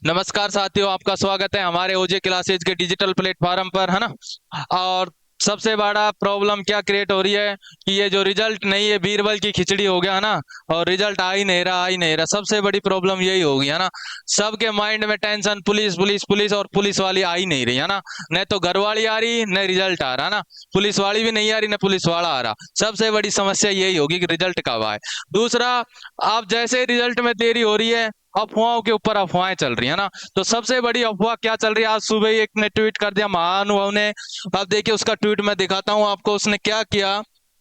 नमस्कार साथियों, आपका स्वागत है हमारे ओजे क्लासेज के डिजिटल प्लेटफॉर्म पर, है ना। और सबसे बड़ा प्रॉब्लम क्या क्रिएट हो रही है कि ये जो रिजल्ट नहीं है, बीरबल की खिचड़ी हो गया, है ना। और रिजल्ट आ ही नहीं रहा। सबसे बड़ी प्रॉब्लम यही होगी, है ना। सबके माइंड में टेंशन, पुलिस पुलिस पुलिस, और पुलिस वाली आ ही नहीं रही, है ना। न तो घर वाली आ रही, न रिजल्ट आ रहा, है ना। पुलिस वाली भी नहीं आ रही, न पुलिस वाला आ रहा। सबसे बड़ी समस्या यही होगी कि रिजल्ट कब आए। दूसरा, आप जैसे रिजल्ट में देरी हो रही है, अफवाहों के ऊपर अफवाहें चल रही है ना। तो सबसे बड़ी अफवाह क्या चल रही है, आज सुबह ही एक ने ट्वीट कर दिया, महानुभाव ने। अब देखिए उसका ट्वीट मैं दिखाता हूँ आपको, उसने क्या किया।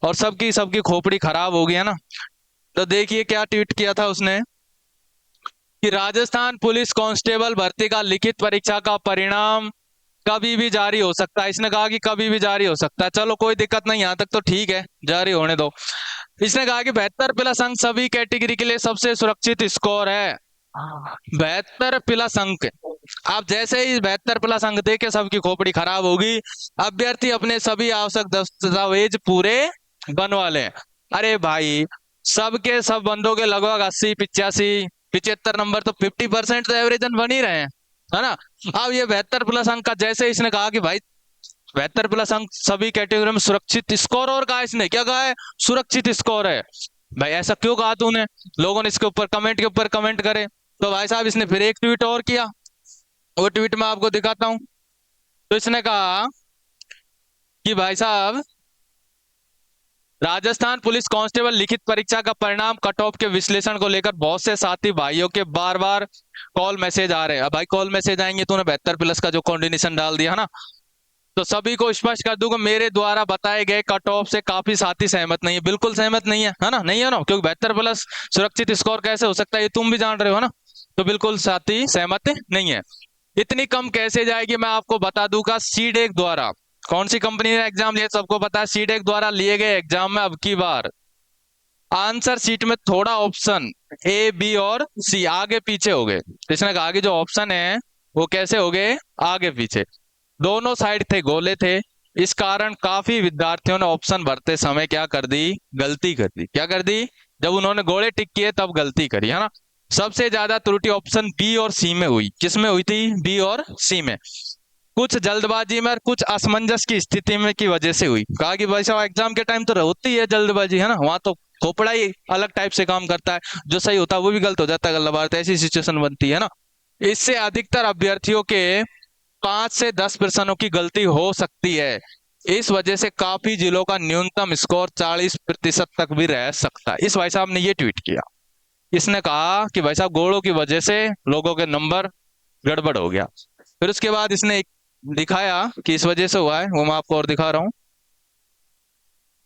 और सबकी सबकी खोपड़ी खराब हो गई, है ना। तो देखिए क्या ट्वीट किया था उसने, कि राजस्थान पुलिस कांस्टेबल भर्ती का लिखित परीक्षा का परिणाम कभी भी जारी हो सकता है। इसने कहा कि कभी भी जारी हो सकता है। चलो कोई दिक्कत नहीं, यहाँ तक तो ठीक है, जारी होने दो। इसने कहा कि 72+ अंक सभी कैटेगरी के लिए सबसे सुरक्षित स्कोर है। 72+ अंक। आप जैसे ही 72+ अंक दे के सबकी खोपड़ी खराब होगी, अभ्यर्थी अपने सभी आवश्यक दस्तावेज पूरे बनवा लें। अरे भाई, सबके सब बंदों के लगभग 80, 85, 75 नंबर, तो 50% तो एवरेजन बन ही रहे हैं, है ना। अब ये 72+ अंक का जैसे इसने कहा कि भाई 72+ अंक सभी कैटेगरी में सुरक्षित स्कोर, और कहा इसने क्या कहा है, सुरक्षित स्कोर है। भाई ऐसा क्यों कहा तूने। लोगों ने इसके ऊपर कमेंट के ऊपर कमेंट करे। तो भाई साहब इसने फिर एक ट्वीट और किया। वो ट्वीट मैं आपको दिखाता हूं। तो इसने कहा कि भाई साहब, राजस्थान पुलिस कांस्टेबल लिखित परीक्षा का परिणाम कट ऑफ के विश्लेषण को लेकर बहुत से साथी भाइयों के बार बार कॉल मैसेज आ रहे हैं। अब भाई कॉल मैसेज आएंगे, तूने 72+ का जो कॉन्डिनेशन डाल दिया, है ना। तो सभी को स्पष्ट कर दूंगा, मेरे द्वारा बताए गए कट ऑफ से काफी साथी सहमत नहीं है। बिल्कुल सहमत नहीं है ना, नहीं है ना, क्योंकि 72+ सुरक्षित स्कोर कैसे हो सकता है, ये तुम भी जान रहे हो ना। तो बिल्कुल साथी सहमत नहीं है। इतनी कम कैसे जाएगी, मैं आपको बता दूंगा। सीडेक द्वारा, कौन सी कंपनी ने एग्जाम लिया सबको पता है, सीडेक द्वारा लिए गए एग्जाम में अब की बार आंसर शीट में थोड़ा ऑप्शन ए, बी और सी आगे पीछे हो गए। इसने कहा कि जो ऑप्शन है वो कैसे हो गए, आगे पीछे। दोनों साइड थे, गोले थे। इस कारण काफी विद्यार्थियों ने ऑप्शन भरते समय क्या कर दी, गलती कर दी। क्या कर दी, जब उन्होंने गोले टिक किए तब गलती करी, है ना। सबसे ज्यादा त्रुटि ऑप्शन बी और सी में हुई। किस में हुई थी, बी और सी में। कुछ जल्दबाजी में और कुछ असमंजस की स्थिति में की वजह से हुई। कहा कि भाई साहब एग्जाम के टाइम तो होती है जल्दबाजी, है ना, वहां तो खोपड़ा ही अलग टाइप से काम करता है। जो सही होता है वो भी गलत हो जाता है, गलत, ऐसी सिचुएशन बनती है ना। इससे अधिकतर अभ्यर्थियों के 5 से 10% की गलती हो सकती है। इस वजह से काफी जिलों का न्यूनतम स्कोर 40% तक भी रह सकता है। इस भाई साहब ने ये ट्वीट किया। इसने कहा कि भाई साहब गोलों की वजह से लोगों के नंबर गड़बड़ हो गया। फिर उसके बाद इसने एक दिखाया कि इस वजह से हुआ है, वो मैं आपको और दिखा रहा हूँ।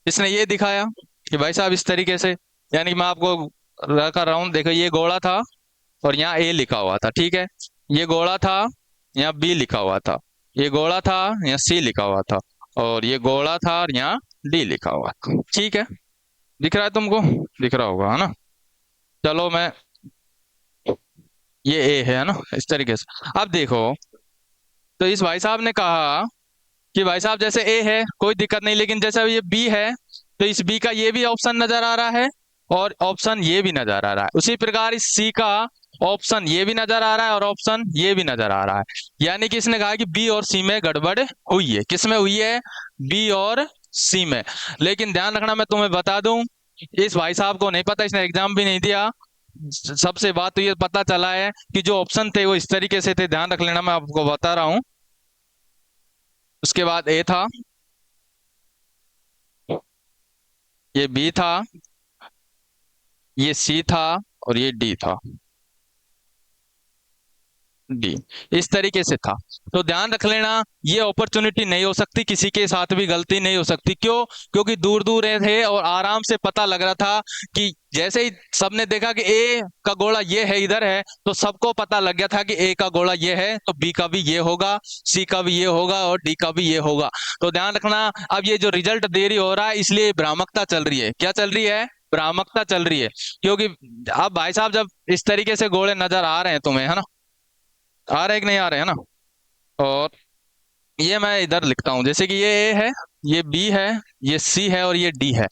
इसने ये दिखाया कि भाई साहब इस तरीके से, यानी कि मैं आपको रखा रहा हूँ, देखो ये गोला था और यहाँ ए लिखा हुआ था, ठीक है। ये गोला था, यहाँ बी लिखा हुआ था। ये गोला था, यहाँ सी लिखा हुआ था। और ये गोला था और यहाँ डी लिखा हुआ था, ठीक है। दिख रहा है तुमको, दिख रहा होगा, है ना। चलो मैं, ये ए है ना, इस तरीके से अब देखो। तो इस भाई साहब ने कहा कि भाई साहब जैसे ए है कोई दिक्कत नहीं, लेकिन जैसे ये बी है, तो इस बी का ये भी ऑप्शन नजर आ रहा है और ऑप्शन ये भी नजर आ रहा है। उसी प्रकार इस सी का ऑप्शन ये भी नजर आ रहा है और ऑप्शन ये भी नजर आ रहा है। यानी कि इसने कहा कि बी और सी में गड़बड़ हुई है। किस में हुई है, बी और सी में। लेकिन ध्यान रखना, मैं तुम्हें बता दूं, इस भाई साहब को नहीं पता, इसने एग्जाम भी नहीं दिया। सबसे बात तो ये पता चला है कि जो ऑप्शन थे वो इस तरीके से थे। ध्यान रख लेना, मैं आपको बता रहा हूँ। उसके बाद ए था, ये बी था, ये सी था और ये डी था, डी। इस तरीके से था। तो ध्यान रख लेना, ये अपॉर्चुनिटी नहीं हो सकती, किसी के साथ भी गलती नहीं हो सकती। क्यों, क्योंकि दूर दूर थे और आराम से पता लग रहा था कि जैसे ही सबने देखा कि ए का गोला ये है, इधर है, तो सबको पता लग गया था कि ए का गोला ये है तो बी का भी ये होगा, सी का भी ये होगा और डी का भी ये होगा। तो ध्यान रखना, अब ये जो रिजल्ट देरी हो रहा है इसलिए भ्रामकता चल रही है। क्या चल रही है, भ्रामकता चल रही है। क्योंकि अब भाई साहब जब इस तरीके से गोले नजर आ रहे हैं तुम्हें, है ना, आ रहे हैं कि नहीं आ रहे, है ना। और ये मैं इधर लिखता हूं, जैसे कि ये ए है, ये बी है, ये सी है और ये डी है।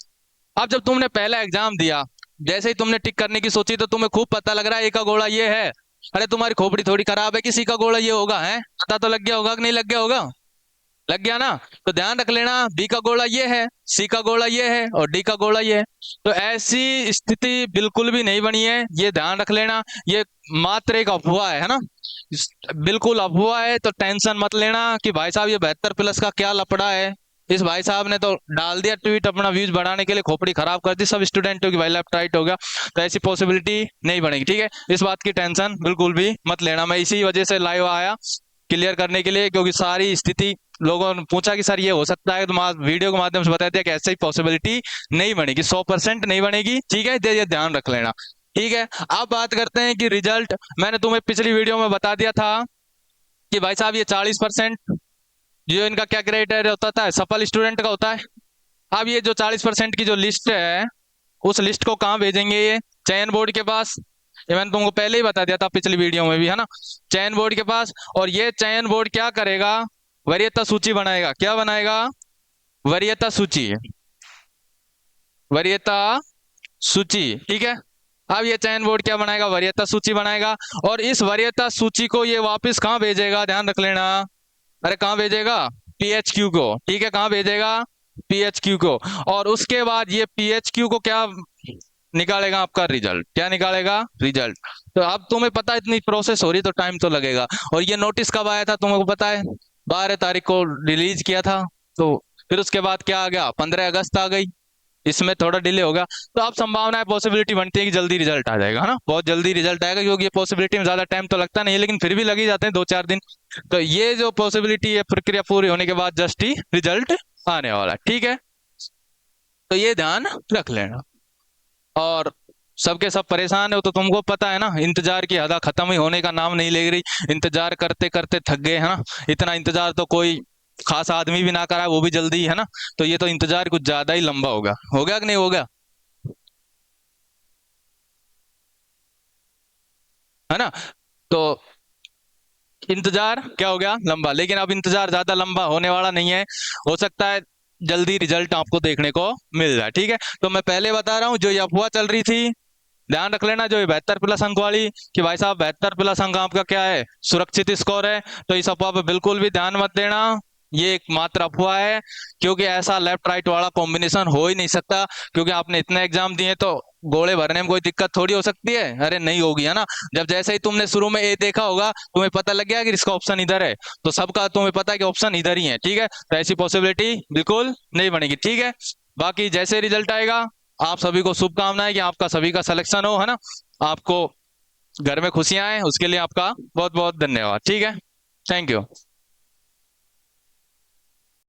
अब जब तुमने पहला एग्जाम दिया, जैसे ही तुमने टिक करने की सोची तो तुम्हें खूब पता लग रहा है ए का गोला ये है, अरे तुम्हारी खोपड़ी थोड़ी खराब है, किसी का गोला ये होगा है, पता तो लग गया होगा कि नहीं लग गया होगा? लग गया ना? तो ध्यान रख लेना, बी का गोला ये है, सी का गोला ये है और डी का गोला ये है। तो ऐसी स्थिति बिल्कुल भी नहीं बनी है, ये ध्यान रख लेना। ये मात्र एक अफवाह है ना, बिल्कुल अफवाह है। तो टेंशन मत लेना कि भाई साहब ये 72 प्लस का क्या लफड़ा है। इस भाई साहब ने तो डाल दिया ट्वीट अपना व्यूज बढ़ाने के लिए, खोपड़ी खराब कर दी सब स्टूडेंटों की, भाई लेफ्ट राइट हो गया। तो ऐसी पॉसिबिलिटी नहीं बनेगी, ठीक है? इस बात की टेंशन बिल्कुल भी मत लेना। मैं इसी वजह से लाइव आया क्लियर करने के लिए, क्योंकि सारी स्थिति लोगों ने पूछा कि सर ये हो सकता है, तो वीडियो के माध्यम से बता दिया कि ऐसी पॉसिबिलिटी नहीं बनेगी, 100% नहीं बनेगी, ठीक है? ये ध्यान रख लेना, ठीक है? अब बात करते हैं कि रिजल्ट। मैंने तुम्हें पिछली वीडियो में बता दिया था कि भाई साहब ये 40% जो इनका क्या क्राइटेरिया होता था, सफल स्टूडेंट का होता है। अब ये जो 40% की जो लिस्ट है, उस लिस्ट को कहाँ भेजेंगे? ये चयन बोर्ड के पास। ये मैंने तुमको पहले ही बता दिया था पिछली वीडियो में भी, है ना? चयन बोर्ड के पास। और ये चयन बोर्ड क्या करेगा? वरीयता सूची बनाएगा। क्या बनाएगा? वरीयता सूची, वरीयता सूची, ठीक है? अब ये चयन बोर्ड क्या बनाएगा? वरीयता सूची बनाएगा। और इस वरीयता सूची को ये वापस कहाँ भेजेगा? ध्यान रख लेना। अरे कहाँ भेजेगा? पीएचक्यू को, ठीक है? कहाँ भेजेगा? पीएचक्यू को। और उसके बाद ये पीएचक्यू को क्या निकालेगा? आपका रिजल्ट। क्या निकालेगा? रिजल्ट। तो अब तुम्हें पता है इतनी प्रोसेस हो रही तो टाइम तो लगेगा। और ये नोटिस कब आया था तुमको पता है? 12 तारीख को रिलीज किया था। तो फिर उसके बाद क्या आ गया? 15 अगस्त आ गई। इसमें थोड़ा डिले होगा। तो अब संभावना है, पॉसिबिलिटी बनती है कि जल्दी रिजल्ट आ जाएगा, है ना? बहुत जल्दी रिजल्ट आएगा, क्योंकि ये पॉसिबिलिटी में ज्यादा टाइम तो लगता नहीं है, लेकिन फिर भी लग ही जाते हैं 2-4 दिन। तो ये जो पॉसिबिलिटी है, प्रक्रिया पूरी होने के बाद जस्ट ही रिजल्ट आने वाला है, ठीक है? तो ये ध्यान रख लेना। और सबके सब परेशान है, तो तुमको पता है ना, इंतजार की हद खत्म ही होने का नाम नहीं ले रही। इंतजार करते करते थक गए, है ना? इतना इंतजार तो कोई खास आदमी भी ना करा, वो भी जल्दी, है ना? तो ये तो इंतजार कुछ ज्यादा ही लंबा होगा कि नहीं होगा, है ना? तो इंतजार क्या हो गया? लंबा। लेकिन अब इंतजार ज्यादा लंबा होने वाला नहीं है। हो सकता है जल्दी रिजल्ट आपको देखने को मिल जाए, ठीक है? तो मैं पहले बता रहा हूँ, जो ये अफवाह चल रही थी, ध्यान रख लेना, जो ये 72 प्लस अंक वाली, कि भाई साहब 72 प्लस अंक आपका क्या है, सुरक्षित स्कोर है। तो इस अफवाह पे बिल्कुल भी ध्यान मत देना। ये एक मात्र अफवाह है, क्योंकि ऐसा लेफ्ट राइट वाला कॉम्बिनेशन हो ही नहीं सकता। क्योंकि आपने इतने एग्जाम दिए, तो गोले भरने में कोई दिक्कत थोड़ी हो सकती है? अरे नहीं होगी, है ना? जब जैसे ही तुमने शुरू में ए देखा होगा, तुम्हें पता लग गया कि इसका ऑप्शन इधर है, तो सबका तुम्हें पता है कि ऑप्शन इधर ही है, ठीक है? तो ऐसी पॉसिबिलिटी बिल्कुल नहीं बनेगी, ठीक है? बाकी जैसे रिजल्ट आएगा, आप सभी को शुभकामनाएं कि आपका सभी का सिलेक्शन हो, है ना? आपको घर में खुशियां आए, उसके लिए आपका बहुत बहुत धन्यवाद, ठीक है? Thank you.